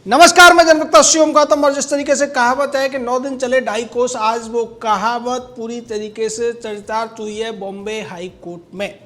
नमस्कार, मैं जनवक्ता शिवम गौतम। और जिस तरीके से कहावत है कि 9 दिन चले ढाई कोस, आज वो कहावत पूरी तरीके से चरितार्थ हुई है बॉम्बे हाई कोर्ट में,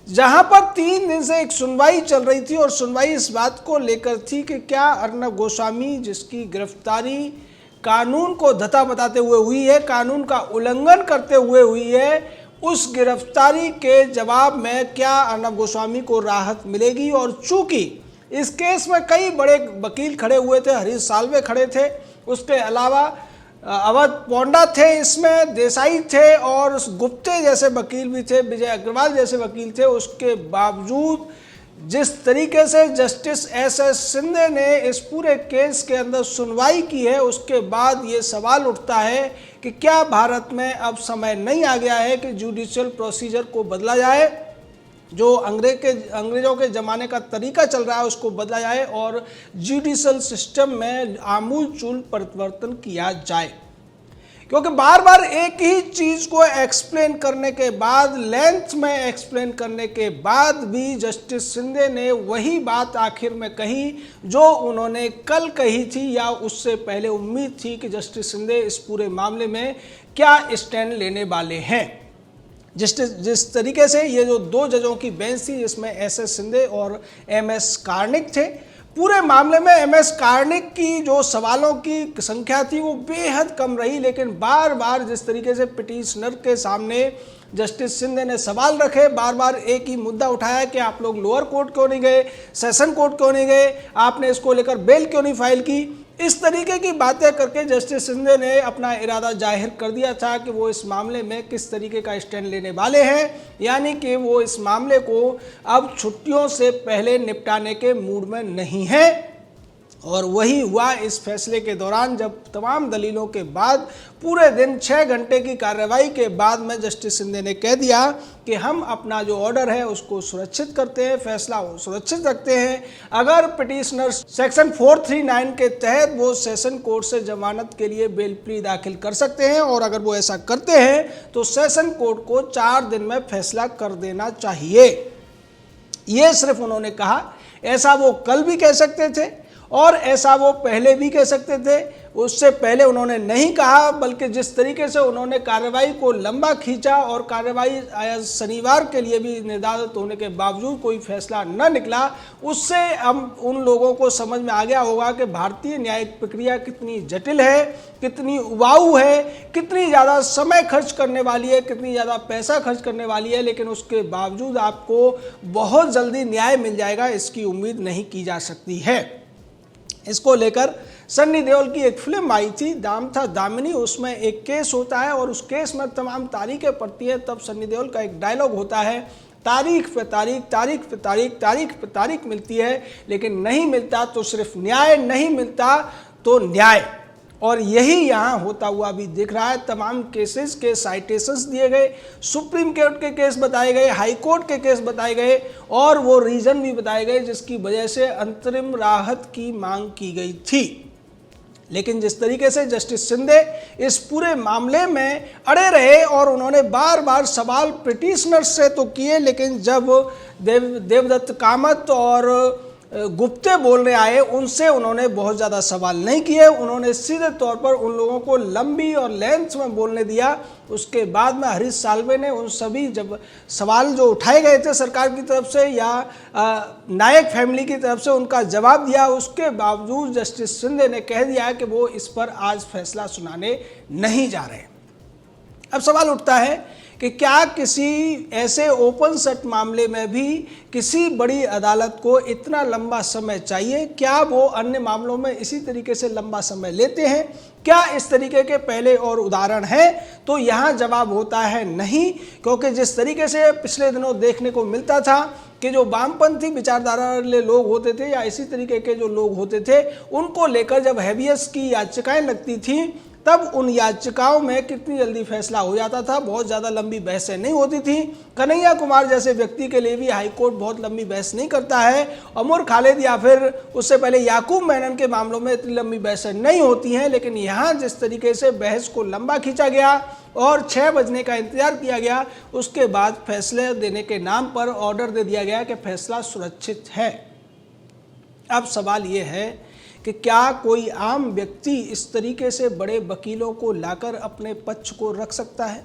जहां पर 3 दिन से एक सुनवाई चल रही थी। और सुनवाई इस बात को लेकर थी कि क्या अर्नब गोस्वामी, जिसकी गिरफ्तारी कानून को धता बताते हुए हुई है, कानून का उल्लंघन करते हुए हुई है, उस गिरफ्तारी के जवाब में क्या अर्नब गोस्वामी को राहत मिलेगी। और चूंकि इस केस में कई बड़े वकील खड़े हुए थे, हरीश साल्वे खड़े थे, उसके अलावा अवध पोंडा थे, इसमें देसाई थे और गुप्ते जैसे वकील भी थे, विजय अग्रवाल जैसे वकील थे। उसके बावजूद जिस तरीके से जस्टिस एस शिंदे ने इस पूरे केस के अंदर सुनवाई की है, उसके बाद ये सवाल उठता है कि क्या भारत में अब समय नहीं आ गया है कि जुडिशियल प्रोसीजर को बदला जाए, जो अंग्रेजों के ज़माने का तरीका चल रहा है उसको बदला जाए और जुडिशियल सिस्टम में आमूलचूल परिवर्तन किया जाए। क्योंकि बार बार एक ही चीज़ को एक्सप्लेन करने के बाद, लेंथ में एक्सप्लेन करने के बाद भी जस्टिस शिंदे ने वही बात आखिर में कही जो उन्होंने कल कही थी, या उससे पहले उम्मीद थी कि जस्टिस शिंदे इस पूरे मामले में क्या स्टैंड लेने वाले हैं। जिस तरीके से ये जो 2 जजों की बेंच थी, जिसमें एस शिंदे और MS कार्णिक थे, पूरे मामले में MS कार्णिक की जो सवालों की संख्या थी वो बेहद कम रही। लेकिन बार बार जिस तरीके से पिटीशनर के सामने जस्टिस शिंदे ने सवाल रखे, बार बार एक ही मुद्दा उठाया कि आप लोग लोअर कोर्ट क्यों नहीं गए, सेशन कोर्ट क्यों नहीं गए, आपने इसको लेकर बेल क्यों नहीं फाइल की, इस तरीके की बातें करके जस्टिस शिंदे ने अपना इरादा जाहिर कर दिया था कि वो इस मामले में किस तरीके का स्टैंड लेने वाले हैं। यानी कि वो इस मामले को अब छुट्टियों से पहले निपटाने के मूड में नहीं है। और वही हुआ इस फैसले के दौरान, जब तमाम दलीलों के बाद पूरे दिन 6 घंटे की कार्रवाई के बाद में जस्टिस शिंदे ने कह दिया कि हम अपना जो ऑर्डर है उसको सुरक्षित करते हैं, फैसला सुरक्षित रखते हैं। अगर पिटीशनर सेक्शन 439 के तहत वो सेशन कोर्ट से जमानत के लिए बेल प्ली दाखिल कर सकते हैं, और अगर वो ऐसा करते हैं तो सेशन कोर्ट को 4 दिन में फैसला कर देना चाहिए। ये सिर्फ उन्होंने कहा, ऐसा वो कल भी कह सकते थे और ऐसा वो पहले भी कह सकते थे। उससे पहले उन्होंने नहीं कहा, बल्कि जिस तरीके से उन्होंने कार्रवाई को लंबा खींचा और कार्रवाई शनिवार के लिए भी निर्धारित होने के बावजूद कोई फैसला न निकला, उससे हम उन लोगों को समझ में आ गया होगा कि भारतीय न्यायिक प्रक्रिया कितनी जटिल है, कितनी उबाऊ है, कितनी ज़्यादा समय खर्च करने वाली है, कितनी ज़्यादा पैसा खर्च करने वाली है। लेकिन उसके बावजूद आपको बहुत जल्दी न्याय मिल जाएगा, इसकी उम्मीद नहीं की जा सकती है। इसको लेकर सन्नी देओल की एक फिल्म आई थी, दाम था दामिनी। उसमें एक केस होता है और उस केस में तमाम तारीखें पड़ती हैं। तब सन्नी देओल का एक डायलॉग होता है, तारीख पे तारीख, तारीख पे तारीख, तारीख पे तारीख मिलती है, लेकिन नहीं मिलता तो सिर्फ न्याय, नहीं मिलता तो न्याय। और यही यहाँ होता हुआ भी दिख रहा है। तमाम केसेस के साइटेशंस दिए गए, सुप्रीम कोर्ट के केस बताए गए, हाई कोर्ट के केस बताए गए और वो रीजन भी बताए गए जिसकी वजह से अंतरिम राहत की मांग की गई थी। लेकिन जिस तरीके से जस्टिस शिंदे इस पूरे मामले में अड़े रहे और उन्होंने बार बार सवाल पिटीशनर से तो किए, लेकिन जब देवदत्त कामत और गुप्ते बोलने आए, उनसे उन्होंने बहुत ज़्यादा सवाल नहीं किए। उन्होंने सीधे तौर पर उन लोगों को लंबी और लेंथ में बोलने दिया। उसके बाद में हरीश साल्वे ने उन सभी जब सवाल जो उठाए गए थे सरकार की तरफ से या नायक फैमिली की तरफ से, उनका जवाब दिया। उसके बावजूद जस्टिस शिंदे ने कह दिया कि वो इस पर आज फैसला सुनाने नहीं जा रहे। अब सवाल उठता है कि क्या किसी ऐसे ओपन सेट मामले में भी किसी बड़ी अदालत को इतना लंबा समय चाहिए? क्या वो अन्य मामलों में इसी तरीके से लंबा समय लेते हैं? क्या इस तरीके के पहले और उदाहरण हैं? तो यहाँ जवाब होता है नहीं, क्योंकि जिस तरीके से पिछले दिनों देखने को मिलता था कि जो वामपंथी विचारधारा वाले लोग होते थे या इसी तरीके के जो लोग होते थे, उनको लेकर जब हैबियस की याचिकाएं लगती थी, तब उन याचिकाओं में कितनी जल्दी फैसला हो जाता था, बहुत ज़्यादा लंबी बहसें नहीं होती थी। कन्हैया कुमार जैसे व्यक्ति के लिए भी हाईकोर्ट बहुत लंबी बहस नहीं करता है। उमर खालिद या फिर उससे पहले याकूब मेनन के मामलों में इतनी लंबी बहसें नहीं होती हैं। लेकिन यहाँ जिस तरीके से बहस को लंबा खींचा गया और 6 बजने का इंतजार किया गया, उसके बाद फैसले देने के नाम पर ऑर्डर दे दिया गया कि फैसला सुरक्षित है। अब सवाल ये है कि क्या कोई आम व्यक्ति इस तरीके से बड़े वकीलों को लाकर अपने पक्ष को रख सकता है?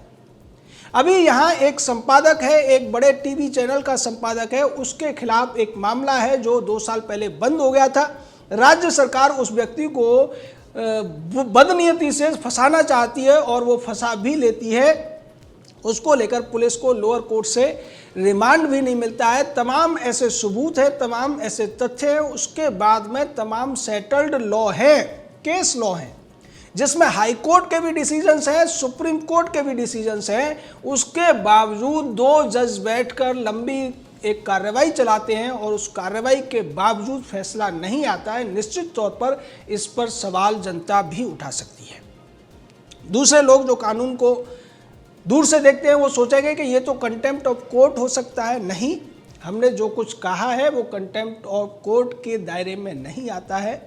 अभी यहाँ एक संपादक है, एक बड़े टीवी चैनल का संपादक है, उसके खिलाफ एक मामला है जो 2 साल पहले बंद हो गया था। राज्य सरकार उस व्यक्ति को बदनीयती से फंसाना चाहती है और वो फंसा भी लेती है। उसको लेकर पुलिस को लोअर कोर्ट से रिमांड भी नहीं मिलता है। तमाम ऐसे सबूत हैं, तमाम ऐसे तथ्य हैं, उसके बाद में तमाम सेटल्ड लॉ है, केस लॉ है, जिसमें हाई कोर्ट के भी डिसीजंस हैं, सुप्रीम कोर्ट के भी डिसीजंस हैं। उसके बावजूद 2 जज बैठकर लंबी एक कार्रवाई चलाते हैं और उस कार्रवाई के बावजूद फैसला नहीं आता है। निश्चित तौर पर इस पर सवाल जनता भी उठा सकती है। दूसरे लोग जो कानून को दूर से देखते हैं वो सोचेंगे कि ये तो कंटेम्प्ट ऑफ कोर्ट हो सकता है। नहीं, हमने जो कुछ कहा है वो कंटेम्प्ट ऑफ कोर्ट के दायरे में नहीं आता है।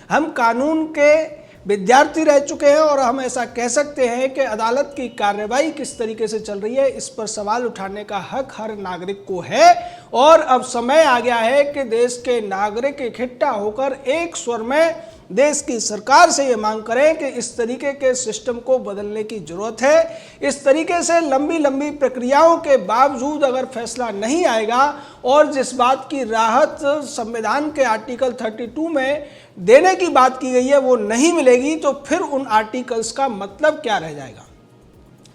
हम कानून के विद्यार्थी रह चुके हैं और हम ऐसा कह सकते हैं कि अदालत की कार्रवाई किस तरीके से चल रही है, इस पर सवाल उठाने का हक हर नागरिक को है। और अब समय आ गया है कि देश के नागरिक इकट्ठा होकर एक स्वर में देश की सरकार से ये मांग करें कि इस तरीके के सिस्टम को बदलने की जरूरत है। इस तरीके से लंबी लंबी प्रक्रियाओं के बावजूद अगर फैसला नहीं आएगा और जिस बात की राहत संविधान के आर्टिकल 32 में देने की बात की गई है वो नहीं मिलेगी, तो फिर उन आर्टिकल्स का मतलब क्या रह जाएगा।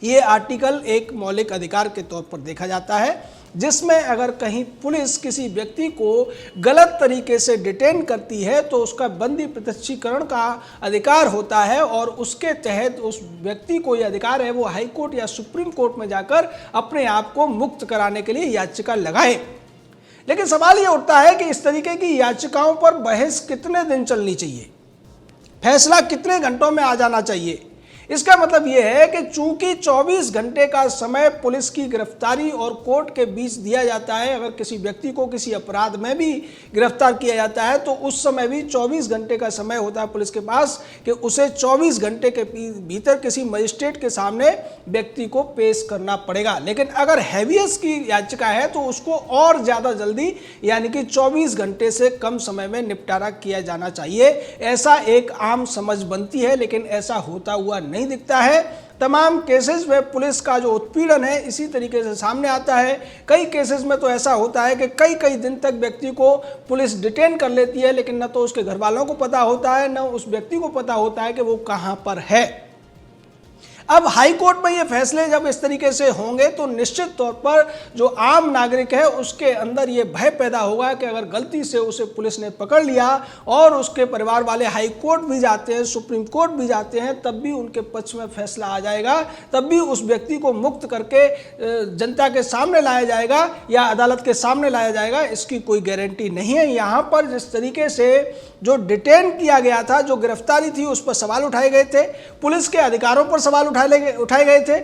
ये आर्टिकल एक मौलिक अधिकार के तौर पर देखा जाता है, जिसमें अगर कहीं पुलिस किसी व्यक्ति को गलत तरीके से डिटेन करती है तो उसका बंदी प्रत्यक्षीकरण का अधिकार होता है और उसके तहत उस व्यक्ति को यह अधिकार है वो हाई कोर्ट या सुप्रीम कोर्ट में जाकर अपने आप को मुक्त कराने के लिए याचिका लगाए। लेकिन सवाल ये उठता है कि इस तरीके की याचिकाओं पर बहस कितने दिन चलनी चाहिए, फैसला कितने घंटों में आ जाना चाहिए। इसका मतलब यह है कि चूंकि 24 घंटे का समय पुलिस की गिरफ्तारी और कोर्ट के बीच दिया जाता है, अगर किसी व्यक्ति को किसी अपराध में भी गिरफ्तार किया जाता है तो उस समय भी 24 घंटे का समय होता है पुलिस के पास कि उसे 24 घंटे के भीतर किसी मजिस्ट्रेट के सामने व्यक्ति को पेश करना पड़ेगा। लेकिन अगर हैवियस की याचिका है तो उसको और ज़्यादा जल्दी यानी कि 24 घंटे से कम समय में निपटारा किया जाना चाहिए। ऐसा एक आम समझ बनती है, लेकिन ऐसा होता हुआ नहीं दिखता है। तमाम केसेस में पुलिस का जो उत्पीड़न है इसी तरीके से सामने आता है। कई केसेस में तो ऐसा होता है कि कई कई दिन तक व्यक्ति को पुलिस डिटेन कर लेती है, लेकिन न तो उसके घर वालों को पता होता है, न उस व्यक्ति को पता होता है कि वो कहाँ पर है। अब हाई कोर्ट में ये फैसले जब इस तरीके से होंगे तो निश्चित तौर पर जो आम नागरिक है उसके अंदर ये भय पैदा होगा कि अगर गलती से उसे पुलिस ने पकड़ लिया और उसके परिवार वाले हाई कोर्ट भी जाते हैं, सुप्रीम कोर्ट भी जाते हैं, तब भी उनके पक्ष में फैसला आ जाएगा, तब भी उस व्यक्ति को मुक्त करके जनता के सामने लाया जाएगा या अदालत के सामने लाया जाएगा, इसकी कोई गारंटी नहीं है। यहाँ पर जिस तरीके से जो डिटेन किया गया था, जो गिरफ्तारी थी, उस पर सवाल उठाए गए थे, पुलिस के अधिकारों पर सवाल उठाए गए थे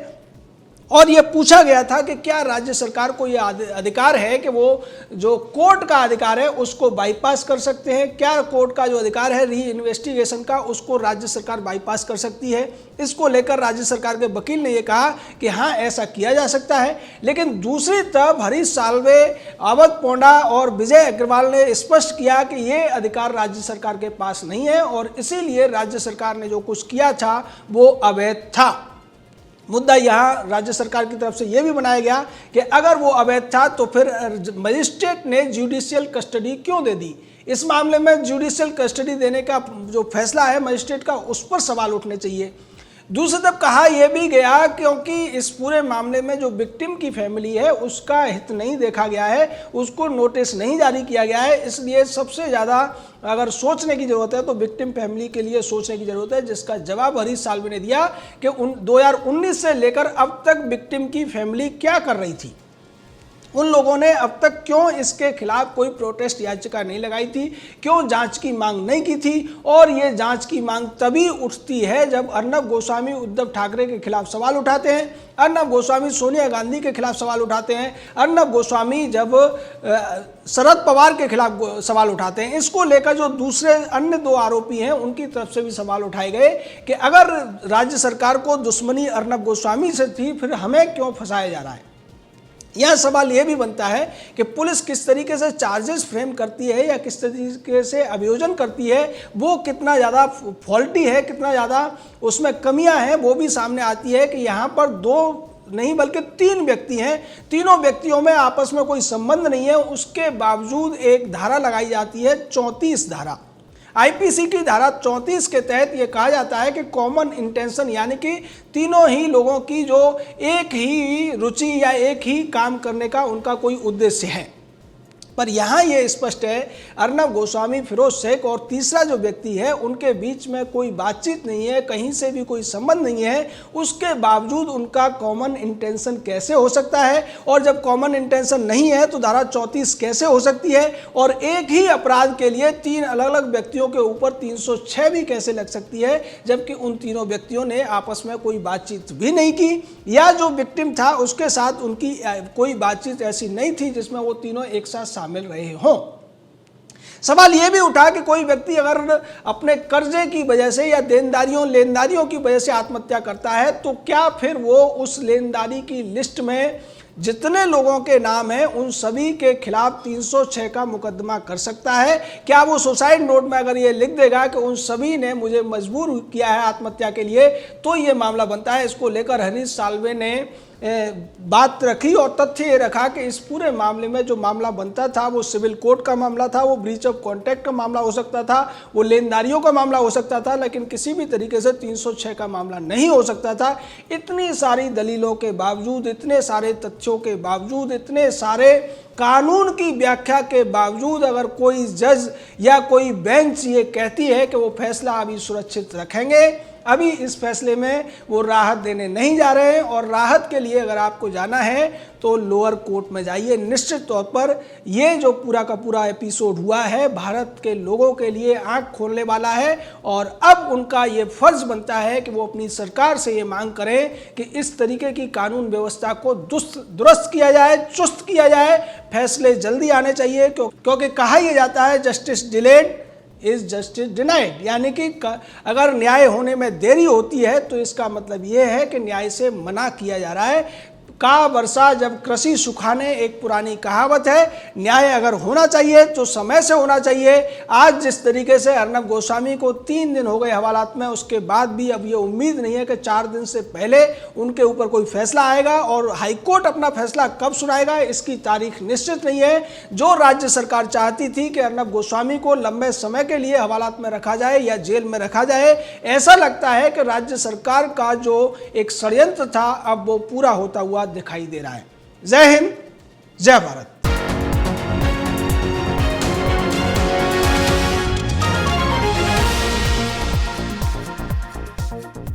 और यह पूछा गया था कि क्या राज्य सरकार को यह अधिकार है कि वो जो कोर्ट का अधिकार है उसको बाईपास कर सकते हैं। क्या कोर्ट का जो अधिकार है री इन्वेस्टिगेशन का उसको राज्य सरकार बाईपास कर सकती है। इसको लेकर राज्य सरकार के वकील ने यह कहा कि हाँ ऐसा किया जा सकता है। लेकिन दूसरी तरफ हरीश साल्वे, अवध पोंडा और विजय अग्रवाल ने स्पष्ट किया कि ये अधिकार राज्य सरकार के पास नहीं है और इसीलिए राज्य सरकार ने जो कुछ किया था वो अवैध था। मुद्दा यहाँ राज्य सरकार की तरफ से यह भी बनाया गया कि अगर वो अवैध था तो फिर मजिस्ट्रेट ने जुडिशियल कस्टडी क्यों दे दी। इस मामले में जुडिशियल कस्टडी देने का जो फैसला है मजिस्ट्रेट का, उस पर सवाल उठने चाहिए। दूसरी तरफ कहा यह भी गया क्योंकि इस पूरे मामले में जो विक्टिम की फैमिली है उसका हित नहीं देखा गया है, उसको नोटिस नहीं जारी किया गया है, इसलिए सबसे ज़्यादा अगर सोचने की ज़रूरत है तो विक्टिम फैमिली के लिए सोचने की ज़रूरत है, जिसका जवाब हरीश साल्वे ने दिया कि 2019 से लेकर अब तक विक्टिम की फैमिली क्या कर रही थी। उन लोगों ने अब तक क्यों इसके खिलाफ कोई प्रोटेस्ट याचिका नहीं लगाई थी, क्यों जांच की मांग नहीं की थी। और ये जांच की मांग तभी उठती है जब अर्नब गोस्वामी उद्धव ठाकरे के खिलाफ सवाल उठाते हैं, अर्नब गोस्वामी सोनिया गांधी के खिलाफ सवाल उठाते हैं, अर्नब गोस्वामी जब शरद पवार के खिलाफ सवाल उठाते हैं। इसको लेकर जो दूसरे अन्य 2 आरोपी हैं उनकी तरफ से भी सवाल उठाए गए कि अगर राज्य सरकार को दुश्मनी अर्नब गोस्वामी से थी फिर हमें क्यों फंसाया जा रहा है। यह सवाल यह भी बनता है कि पुलिस किस तरीके से चार्जेस फ्रेम करती है या किस तरीके से अभियोजन करती है, वो कितना ज़्यादा फॉल्टी है, कितना ज़्यादा उसमें कमियां हैं, वो भी सामने आती है कि यहाँ पर 2 नहीं बल्कि 3 व्यक्ति हैं, तीनों व्यक्तियों में आपस में कोई संबंध नहीं है, उसके बावजूद एक धारा लगाई जाती है 34 धारा। आईपीसी की धारा 34 के तहत ये कहा जाता है कि कॉमन इंटेंशन यानी कि तीनों ही लोगों की जो एक ही रुचि या एक ही काम करने का उनका कोई उद्देश्य है। पर यहाँ ये स्पष्ट है, अर्नब गोस्वामी, फिरोज शेख और तीसरा जो व्यक्ति है उनके बीच में कोई बातचीत नहीं है, कहीं से भी कोई संबंध नहीं है, उसके बावजूद उनका कॉमन इंटेंशन कैसे हो सकता है? और जब कॉमन इंटेंशन नहीं है तो धारा 34 कैसे हो सकती है? और एक ही अपराध के लिए 3 अलग अलग व्यक्तियों के ऊपर 306 भी कैसे लग सकती है, जबकि उन तीनों व्यक्तियों ने आपस में कोई बातचीत भी नहीं की, या जो विक्टिम था उसके साथ उनकी कोई बातचीत ऐसी नहीं थी जिसमें वो तीनों एक साथ मिल रहे हों। सवाल यह भी उठा कि कोई व्यक्ति अगर अपने कर्जे की वजह से या लेनदारियों की वजह से आत्महत्या करता है तो क्या फिर वो उस लेनदारी की लिस्ट में जितने लोगों के नाम हैं उन सभी के खिलाफ 306 का मुकदमा कर सकता है? क्या वो सुसाइड नोट में अगर ये लिख देगा कि उन सभी ने मुझे मजबूर किया है आत्महत्या के लिए, तो ये मामला बनता है। इसको लेकर हरीश साल्वे ने बात रखी और तथ्य ये रखा कि इस पूरे मामले में जो मामला बनता था वो सिविल कोर्ट का मामला था, वो ब्रीच ऑफ कॉन्ट्रैक्ट का मामला हो सकता था, वो लेनदारियों का मामला हो सकता था, लेकिन किसी भी तरीके से 306 का मामला नहीं हो सकता था। इतनी सारी दलीलों के बावजूद, इतने सारे तथ्यों के बावजूद, इतने सारे कानून की व्याख्या के बावजूद अगर कोई जज या कोई बेंच ये कहती है कि वो फैसला अभी सुरक्षित रखेंगे, अभी इस फैसले में वो राहत देने नहीं जा रहे हैं, और राहत के लिए अगर आपको जाना है तो लोअर कोर्ट में जाइए। निश्चित तौर पर ये जो पूरा का पूरा एपिसोड हुआ है भारत के लोगों के लिए आंख खोलने वाला है, और अब उनका ये फर्ज बनता है कि वो अपनी सरकार से ये मांग करें कि इस तरीके की कानून व्यवस्था को दुरुस्त किया जाए, चुस्त किया जाए, फैसले जल्दी आने चाहिए, क्योंकि कहा यह जाता है justice delayed is justice denied, यानी कि अगर न्याय होने में देरी होती है तो इसका मतलब ये है कि न्याय से मना किया जा रहा है। का वर्षा जब कृषि सुखाने, एक पुरानी कहावत है। न्याय अगर होना चाहिए तो समय से होना चाहिए। आज जिस तरीके से अर्नब गोस्वामी को 3 दिन हो गए हवालात में, उसके बाद भी अब ये उम्मीद नहीं है कि 4 दिन से पहले उनके ऊपर कोई फैसला आएगा, और हाईकोर्ट अपना फैसला कब सुनाएगा इसकी तारीख निश्चित नहीं है। जो राज्य सरकार चाहती थी कि अर्नब गोस्वामी को लंबे समय के लिए हवालात में रखा जाए या जेल में रखा जाए, ऐसा लगता है कि राज्य सरकार का जो एक षड्यंत्र था अब वो पूरा होता हुआ दिखाई दे रहा है। जय हिंद, जय भारत।